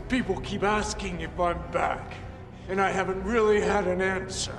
People keep asking if I'm back, and I haven't really had an answer.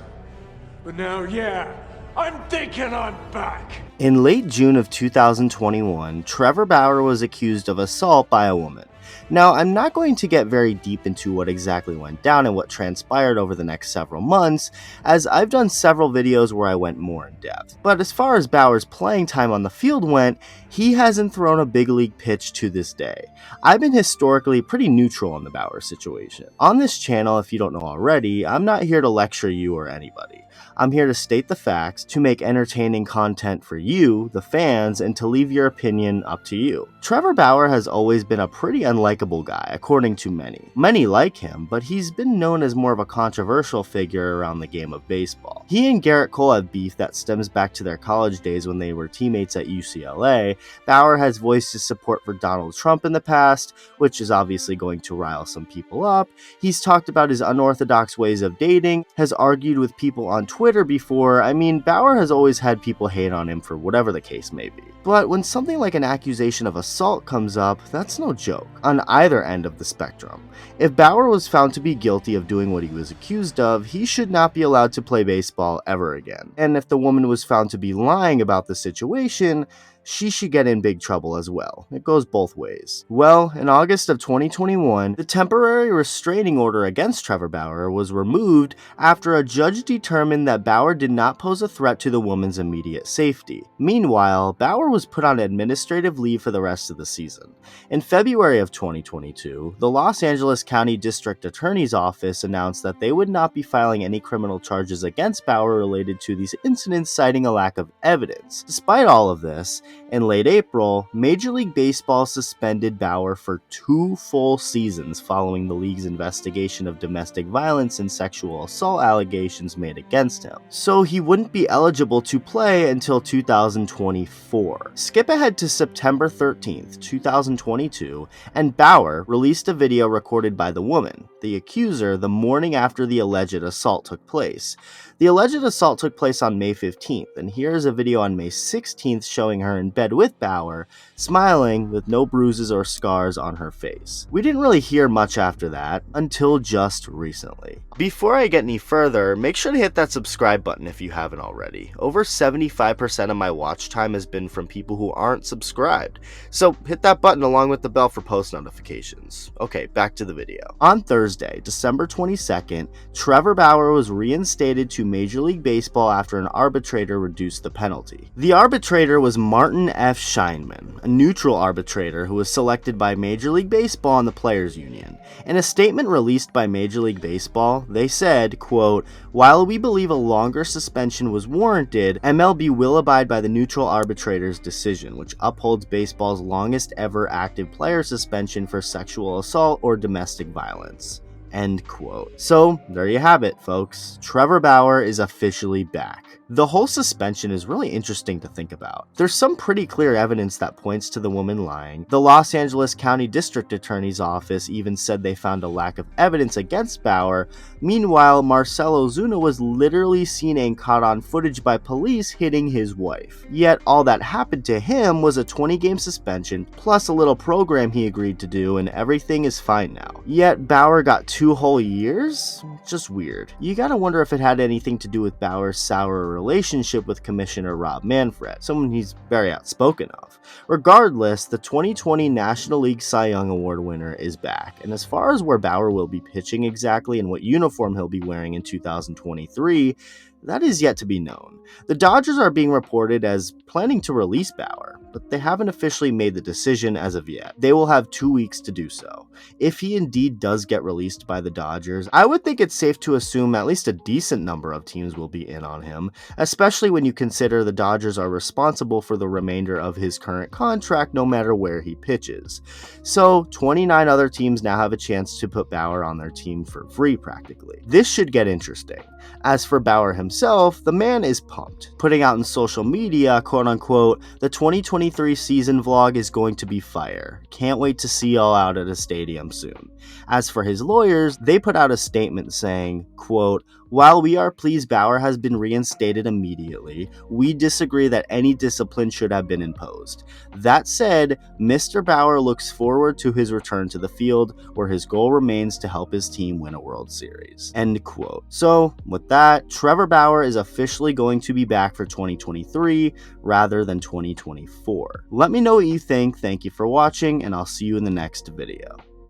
But now, yeah, I'm thinking I'm back. In late June of 2021, Trevor Bauer was accused of assault by a woman. Now, I'm not going to get very deep into what exactly went down and what transpired over the next several months, as I've done several videos where I went more in depth. But as far as Bauer's playing time on the field went, he hasn't thrown a big league pitch to this day. I've been historically pretty neutral on the Bauer situation. On this channel, if you don't know already, I'm not here to lecture you or anybody. I'm here to state the facts, to make entertaining content for you, the fans, and to leave your opinion up to you. Trevor Bauer has always been a pretty unlikable guy, according to many. Many like him, but he's been known as more of a controversial figure around the game of baseball. He and Garrett Cole have beef that stems back to their college days when they were teammates at UCLA. Bauer has voiced his support for Donald Trump in the past, which is obviously going to rile some people up. He's talked about his unorthodox ways of dating, has argued with people on Twitter before. I mean, Bauer has always had people hate on him for whatever the case may be. But when something like an accusation of assault comes up, that's no joke, on either end of the spectrum. If Bauer was found to be guilty of doing what he was accused of, he should not be allowed to play baseball ever again. And if the woman was found to be lying about the situation, she should get in big trouble as well. It goes both ways. Well, in August of 2021, the temporary restraining order against Trevor Bauer was removed after a judge determined that Bauer did not pose a threat to the woman's immediate safety. Meanwhile, Bauer was put on administrative leave for the rest of the season. In February of 2022, the Los Angeles County District Attorney's Office announced that they would not be filing any criminal charges against Bauer related to these incidents, citing a lack of evidence. Despite all of this, in late April, Major League Baseball suspended Bauer for 2 full seasons following the league's investigation of domestic violence and sexual assault allegations made against him. So he wouldn't be eligible to play until 2024. Skip ahead to September 13th, 2022, and Bauer released a video recorded by the woman, the accuser, the morning after the alleged assault took place. The alleged assault took place on May 15th, and here's a video on May 16th showing her in bed with Bauer, smiling with no bruises or scars on her face. We didn't really hear much after that, until just recently. Before I get any further, make sure to hit that subscribe button if you haven't already. Over 75% of my watch time has been from people who aren't subscribed, so hit that button along with the bell for post notifications. Okay, back to the video. On Thursday, December 22nd, Trevor Bauer was reinstated to Major League Baseball after an arbitrator reduced the penalty. The arbitrator was Martin F. Scheinman, a neutral arbitrator who was selected by Major League Baseball and the Players Union. In a statement released by Major League Baseball, they said, quote, "While we believe a longer suspension was warranted, MLB will abide by the neutral arbitrator's decision, which upholds baseball's longest ever active player suspension for sexual assault or domestic violence." End quote. So there you have it, folks. Trevor Bauer is officially back. The whole suspension is really interesting to think about. There's some pretty clear evidence that points to the woman lying. The Los Angeles County District Attorney's Office even said they found a lack of evidence against Bauer. Meanwhile, Marcell Ozuna was literally seen and caught on footage by police hitting his wife. Yet all that happened to him was a 20-game suspension plus a little program he agreed to do, and everything is fine now. Yet Bauer got 2 whole years? Just weird. You gotta wonder if it had anything to do with Bauer's sour relationship with Commissioner Rob Manfred, someone he's very outspoken of. Regardless, the 2020 National League Cy Young Award winner is back, and as far as where Bauer will be pitching exactly and what uniform he'll be wearing in 2023, that is yet to be known. The Dodgers are being reported as planning to release Bauer, but they haven't officially made the decision as of yet. They will have 2 weeks to do so. If he indeed does get released by the Dodgers, I would think it's safe to assume at least a decent number of teams will be in on him, especially when you consider the Dodgers are responsible for the remainder of his current contract no matter where he pitches. So 29 other teams now have a chance to put Bauer on their team for free practically. This should get interesting. As for Bauer himself, himself, the man is pumped, putting out in social media, quote unquote, "The 2023 season vlog is going to be fire. Can't wait to see y'all out at a stadium soon." As for his lawyers, they put out a statement saying, quote, "While we are pleased Bauer has been reinstated immediately, we disagree that any discipline should have been imposed. That said, Mr. Bauer looks forward to his return to the field, where his goal remains to help his team win a World Series." End quote. So, with that, Trevor Bauer is officially going to be back for 2023 rather than 2024. Let me know what you think. Thank you for watching, and I'll see you in the next video.